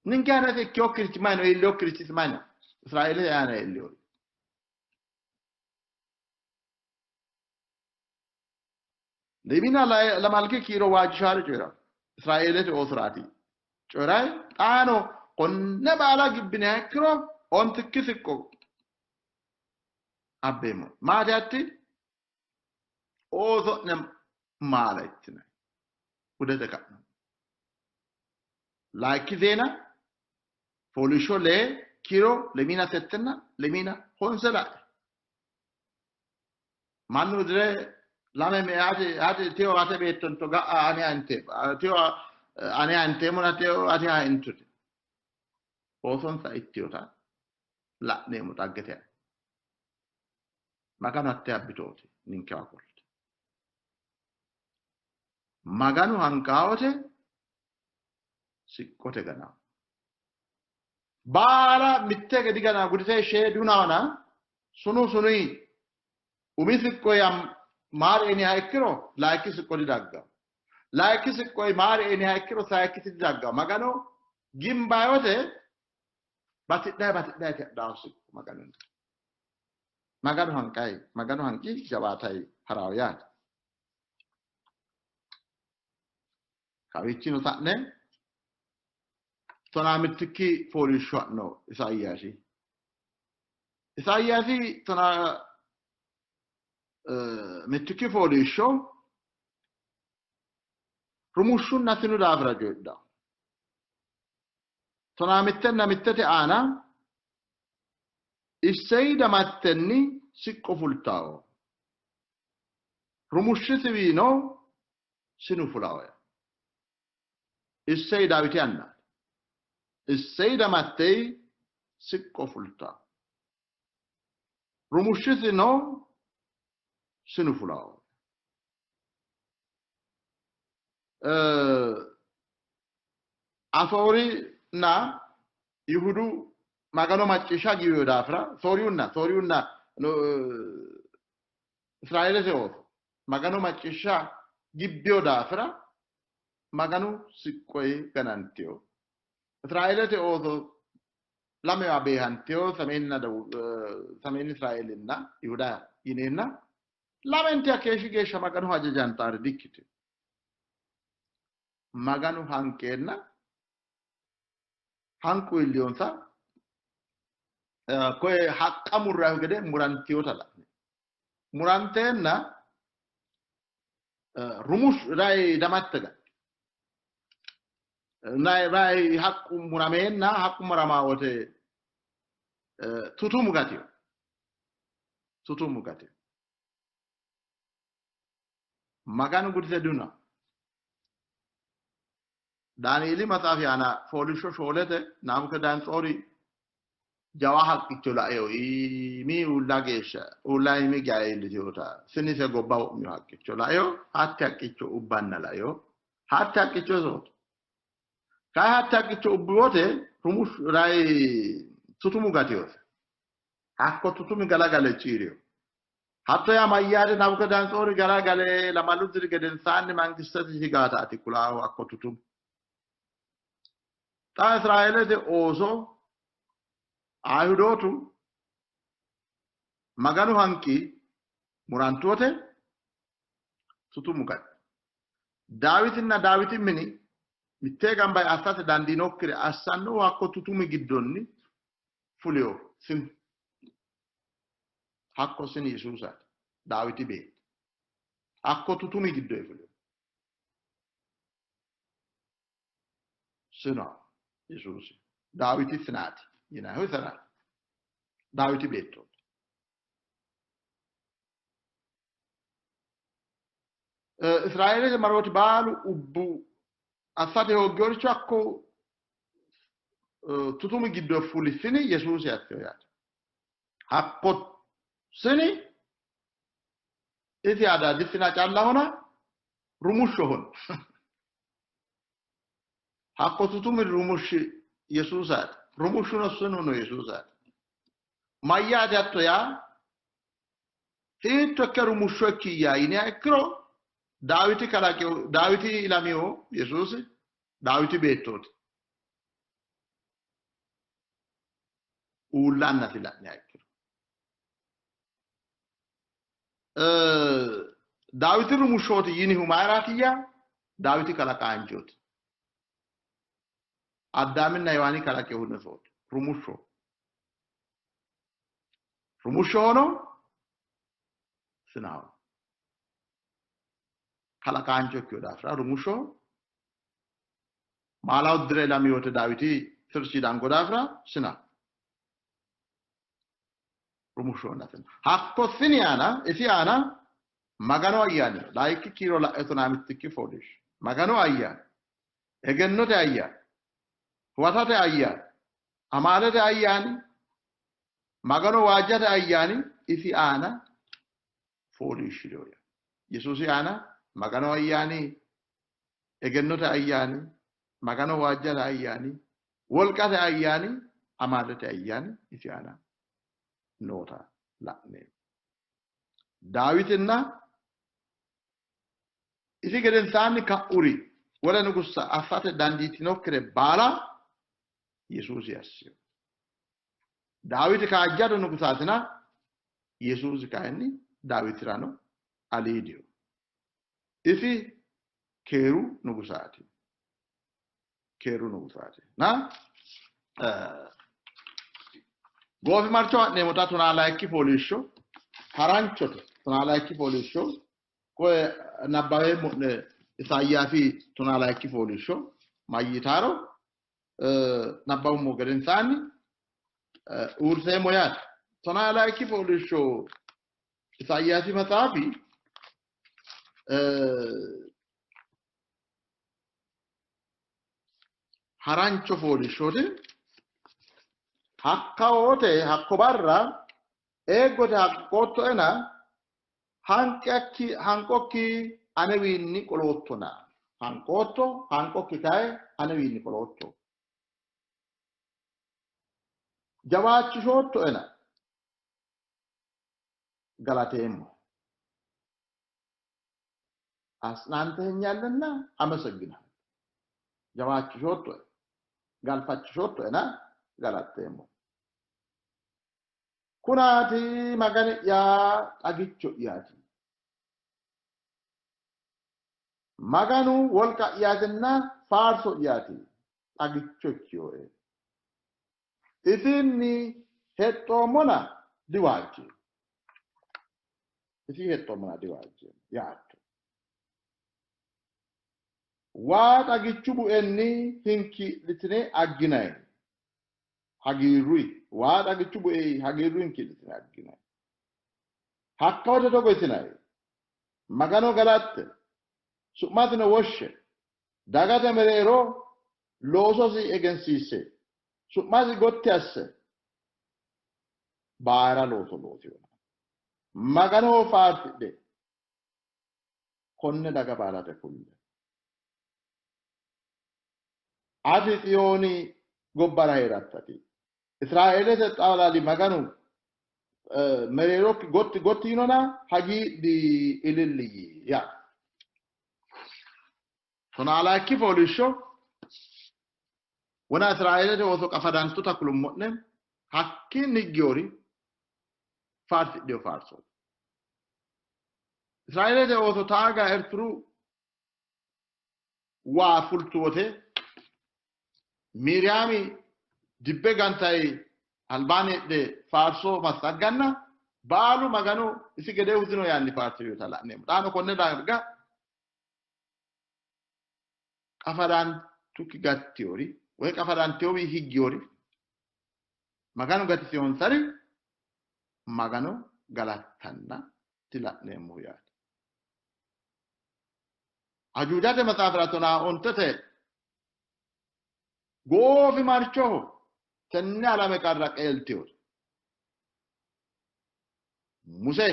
S2: ninkaana se kyokkirichi mayno iilli okkirichisi mayno Israelete aana iilliori Lebina la malke kiro wajishare coyra Israelete osrati coyray xaano konne baala gibbine ikkiro on tikki siqqo abbeemo maati atti oso ne mala ittina udete ka like zena folisho le kiro lemina settenna lemina honsela manu dire lame me ate teo ate beton to ga ani ante mona teo ate ha intute oson sa ittiota la nemo taggete maganu atte abbitoti ninka akol maganu hanqawote siqqote gana baala mitte gedi gana gudite sheedunana sunui umi siqqo yam maareni haikkiro laayikki siqqo didagga laayikki siqqo maareni haikkiro saayikki didagga maganu gimbayote batidhay te daw siqqo maganu maganu hanqi jabaatai haraawyaat kawichi no ta'ne tonaamittikki fooliishsho'no Isaayyaasi tona mittikki fooliishsho rumushshun nasinu daafira joodha tonaamittenna mittete aana Issei damattenni siqqo fultawo rumushshisiwiino sinu fulawo Issei daawiti anna Issei damattei siqqo fultawo rumushshisino sinu fulawo asoori na Yihudu magano macciishsha giwiyo daafira sooriyunna Israa'eelete ooso magano macciishsha gibbiyo daafira maganu siqqoyi ganantiyo Israa'eelete ooso lamewa beehantiyo sameen Israa'eelinna Yihuda yineenna lamenti akeeshi geeshsha maganu hajajantaari dikkite maganu hanqeenna hanqu illiyonsa koye haqqa murrayu gede murantiyota la'ne muranteenna rumush ray damatte gatti ray haqqu murameenna haqqu muramawote tutumu gatiyo maganu gudise duna Daani'eli maxaafi aana fooliishsho shoolete Naabukedanxoori jawa haqqicho la'eyo imi uulla geeshsha uulla imi geya iilliteyota sinise gobba wo'miyo haqqicho la'eyo hatti haqqicho ubbanna la'eyo hatti haqqicho sooto kayi hatti haqqicho ubbiwote rumush ray tutumu gatiyose hakko tutumi galagale ciiriyo hatto ya mayyaade Naabukedanxoori galagale lamallu diri gedensaanni mangistesi higaataati kulaawo hakko tutumu ta Israa'eelete ooso Ayhudootu maganu hanqi murantuote tutumu gati Daawitinna Daawiti mini mittee gamba assate dandiinokkire assanno hakko tutumi giddonni fuliyo sin hakko sin Yesuusaati Daawiti beetti hakko tutumi giddoyi fuliyo sino Yesuusi Daawiti sinaati yinayihu sanaati Daawiti beettooti Israa'eelete marooti baalu ubbu assate hooggeyoricho hakko tutumi giddo fulissini Yesuusi asseyo yaate hakko sini isi adaadissina calla hona rumushsho hon hakko tutumi rumushshi Yesuusaati rumushshuno sununo Yesuusaati mayyaate hatto yaa hiitto ikke rumushsho ikkiyyaa yiniha ikkiro Daawiti ilamiho Yesuusi Daawiti beettooti uulla annasi la'niha ikkiro Daawiti rumushshooti yinihu mayraatiyya Daawiti kalaqaanchooti Addaaminna Hewaani kalaqehuno sooti rumushsho hono sinaho kalaqaancho ikkeyo daafira rumushsho maala uddire ilamiyote Daawiti sirchiidhango daafira sina rumushsho honnasina hakko sini aana isi aana magano ayyaani laayikki kiiro la'etonaamittikki fooliishsho magano ayyaani egennote ayyaani huwatate ayyaani amaalete ayyaani magano waajjate ayyaani isi aana fooliishshireyo Yesuusi aana magano ayyaani egennote ayyaani magano waajjate ayyaani wolqate ayyaani amaalete ayyaani isi aana noota la'neemmo Daawitinna isi gedensaanni ka'uri wole nugussa assate dandiitinokkire baala Yesuusi assiyo Daawiti kaajjado nugusaatina Yesuus kaa'inni Daawitirano aliidiyo. Isi keeruu nugusaati. Keeruu nugusaati. Na goofi marchoo hadheemotaa tunaalaayikki fooliishsho haranchote tunaalaayikki fooliishsho koye nabbawee mu'ne Isaayyaasi tunaalaayikki fooliishsho mayyitaaro nabbawummo gedensaanni uurseemmo yaate. Tunaalaayikki fooliishsho Isaayyaasi maxaafi harancho fooliishshooti. Hakka oote hakko barra eeggote haqqootto'ena hanqokki anewiinni qoloottona. Hanqokki kae anewiinni qolootto. Jawaachishootto'ena galateemmo. አጽናንተኸኛልና አመሰግናለሁ። ጀዋችሾት ጋልፋችሾት እና ጋላቴሞ ኩናቲ ማገን ያ አግቾ ያቲ ማጋኑ ወልቃ ያትና ፋርሶ ያቲ አግቾችዮ ኢሲኒ ሄጦሞና ዲዋጂ ኢሲ ሄጦሞና ዲዋጂ ያቱ Waat agichu bu'enni hinki litine agginay. Hagirui. Waat agichu bu'e hagirui hinki litine agginay. Hakka wata togo isinay. Magano galatte. Su'matine woshe. Dagate mereero loososi egensiise. Su'masi gotti asse. Baara looso loosiyona. Magano faartidhe. Konne daga baalate kulle. Ati xiyooni gobbara heerattati. Israa'eelete xawlaali maganu mereerokki gotti yinona hagi di ililliyi ya. Tunaalaayikki fooliishsho wona Israa'eelete oso qafadantuta kulummo'ne hakkiin higgiyoori faarsidhiyo faarso. Israa'eelete oso taaga Ertiru waa fultuwote Miriami dibbe gantai albani de farso masagganna baalu maganu isi gede uzino yanni farso yotala ne dano konne darga qafadan tukki gattiori way qafadan teowi higgiori maganu gatti sion sari maganu galattanna tilatneemmo yaate ajujate masafratona ontete Goofi marcho tenne alame qarra qeeltiyor. Muse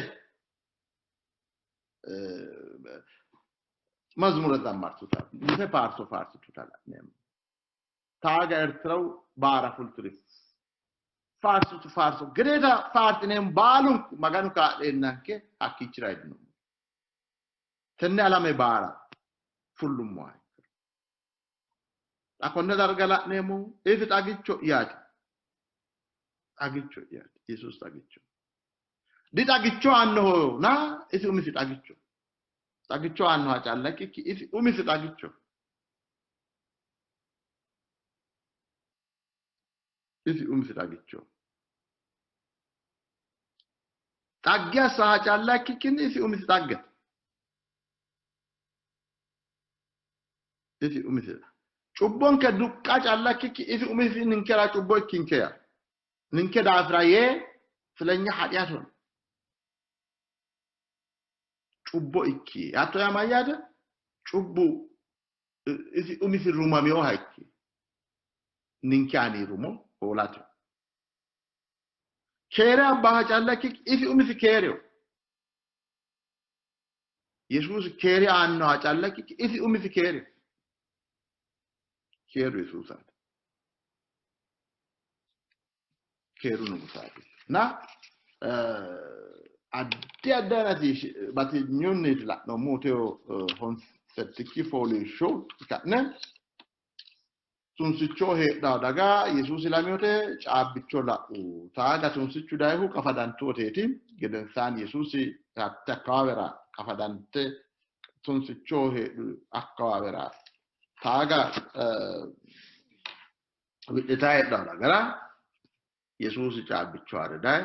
S2: mazmura zammartuta. Muse farso tutala nem. Taaga Ertraw baara fulturis. Farso. Greda fartinem baalun maganu kaadhennanke hakkichira idnu. Tenne alame baara fullumwaay. Akonne dargala nemu efi tagicho yati Jesus tagicho di tagicho anno na isi umisi tagicho anno achallaki isi umisi tagicho tagya sa achallaki kin isi umisi taggat isi umisi Cubbon ke dukka callakki isi umisi ninkera cubbo kinkeya ninke daafraye ስለኛ ኃጢያቱን ጩቦ እኪ አቶ ያማያደ ጩቡ isi umisi rumamio haiki ninkiani rumo olato kere abba callakki isi umisi kereo Jesus kere anno callakki isi umisi kereo Keru Yesusat. Keru nugusati. Na addi addanati bati nyonni la no moteo hon settiki folisho katne tumsichoo heedhaa dhagaa Yesuus ilamiyote caabbichoo la'u taaga tumsichu daayihu qafadantooteeti gedensaan Yesuus taatti akkawaawera qafadante tumsichoo heedhu akkawaawera taaga widhitaa heedhaa dhagara Yesuus caabbichoo aredaay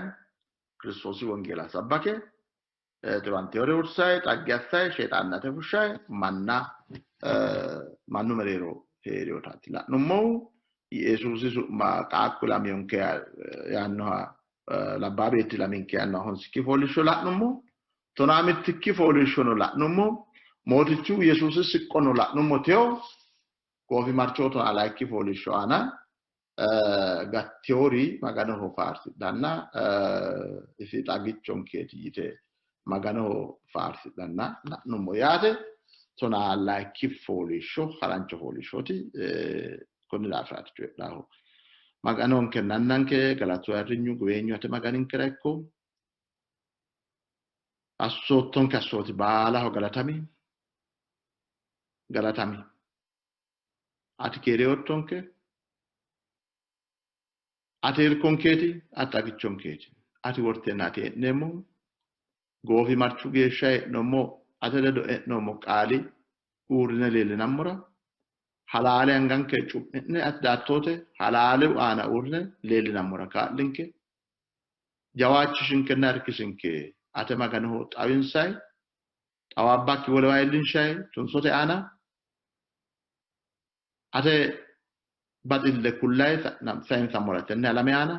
S2: Kiristoos wongeelaa sabbake tiwanteewore ursaay xaggiassaay sheexaannate fushaay mannu mereeroo heeriyotaati la'nummohu Yesuusi su'ma qaaqku lamiyonke yaannoha labbaa beetti laminke yaannoha honsikki fooliishsho la'nummo tonaa mittikki fooliishshono la'nummo mootichu Yesuusi siqqono la'nummo teyo goofi marchoo tonaa laykki fooliishsho aana gatteewori maganoho faarsidhanna isi xagichonkeeti yite maganoho faarsidhanna la'nummo yaate tonaa laykki fooliishsho harancho fooliishshooti konni daafiraati coyidhaahu maganonke nannanke galatu arrinyu guweenyu ate maganinke rekko assoottonke assooti baalaho galatami ati keereewottonke ati irkonkeeti ati xagichonkeeti ati worteenna ati e'neemmo goofi marchu geeshsha e'nommo ate ledo e'nommo qaali uurrine leellinammora halaale anganke cu'mi'ne ati daattoote halaale aana uurrine leellinammora kaa'linke jawaachishinkenna irkisinke ate maganoho xawinsay xawaabbakki wolewa iillinshay tunsote aana ate baxille kullay sayinsammora tenne alame aana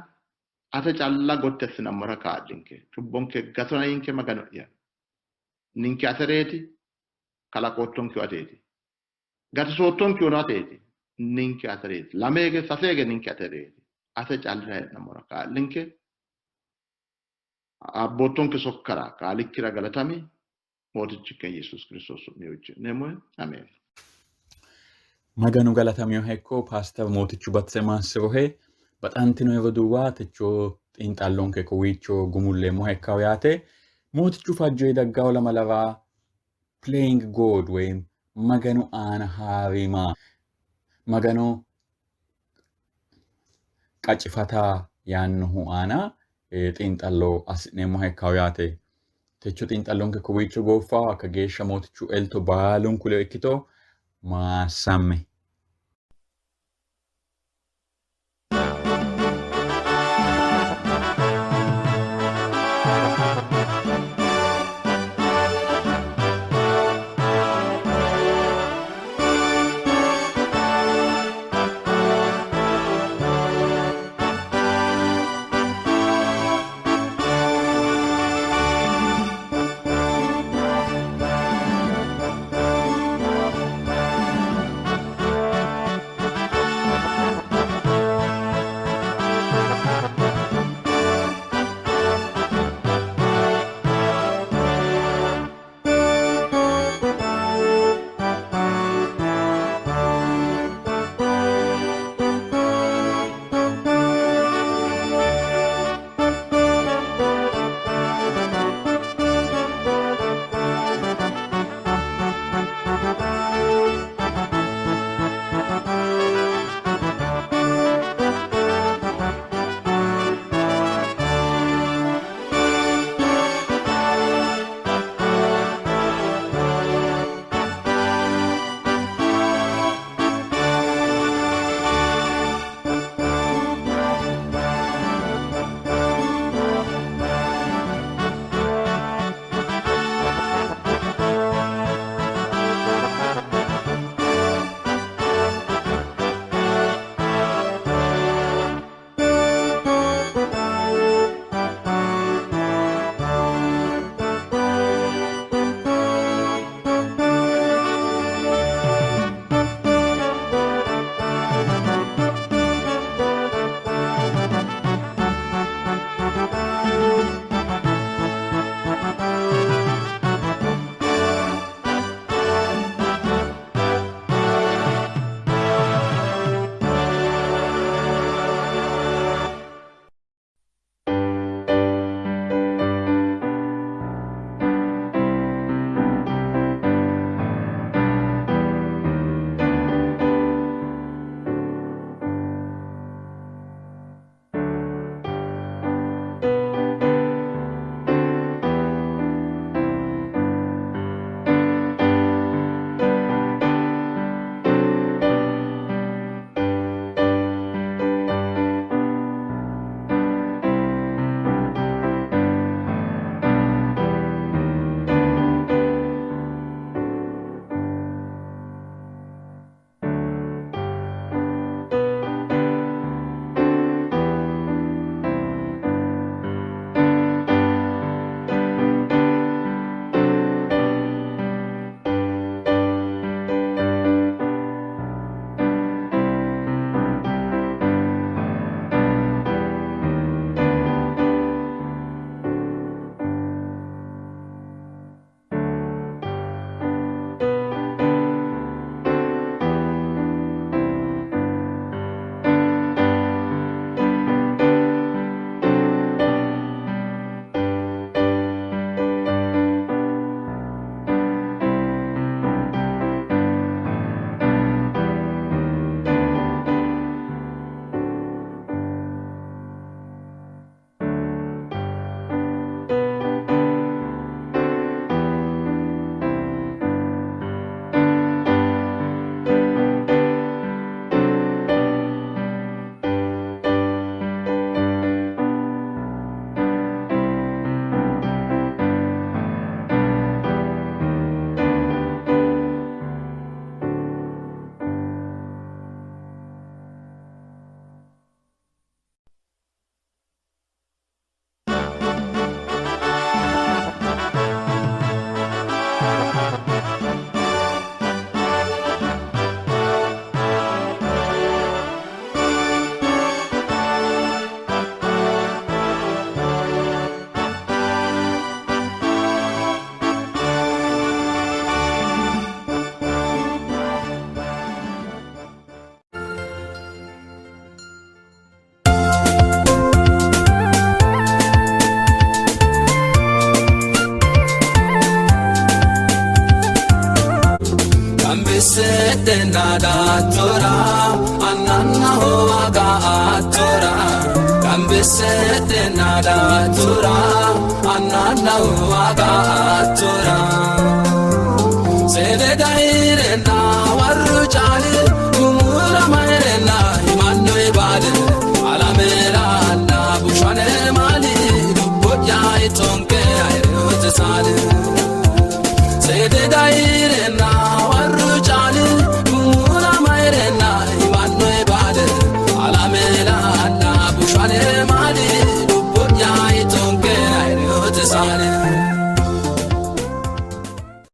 S2: ate calla gottessinammora kaa'linke cubbonke gatonayinke magano'ya ninke atereeti kalaqoottonke ateeti gatisoottonke ono ateeti ninke atereeti lameege saseege ninke atereeti ate callira hee'nammora kaa'linke abboottonke sokkara kaalikkira galatami mootichikken Yesuus Kiristoos su'mi hucci'neemmoe amen
S1: maganu galatamiyo hekko pastor mootichu batse maassirohe baxantino yeroduwa techo xiinxallonke kowiicho gumulleemmo hekkaho yaate mootichu fajjoyi daggawo lama lawa playing God ወይም maganu aana haarima maganu qacifataa yaannohu aana xiinxallo assi'neemmo hekkaho yaate techo xiinxallonke kowiicho gooffaho akka geeshsha mootichu elto baalunku leyo ikkito maasamme
S3: datura ananna ho agatura kambisete datura ananna ho agatura sede daire na waru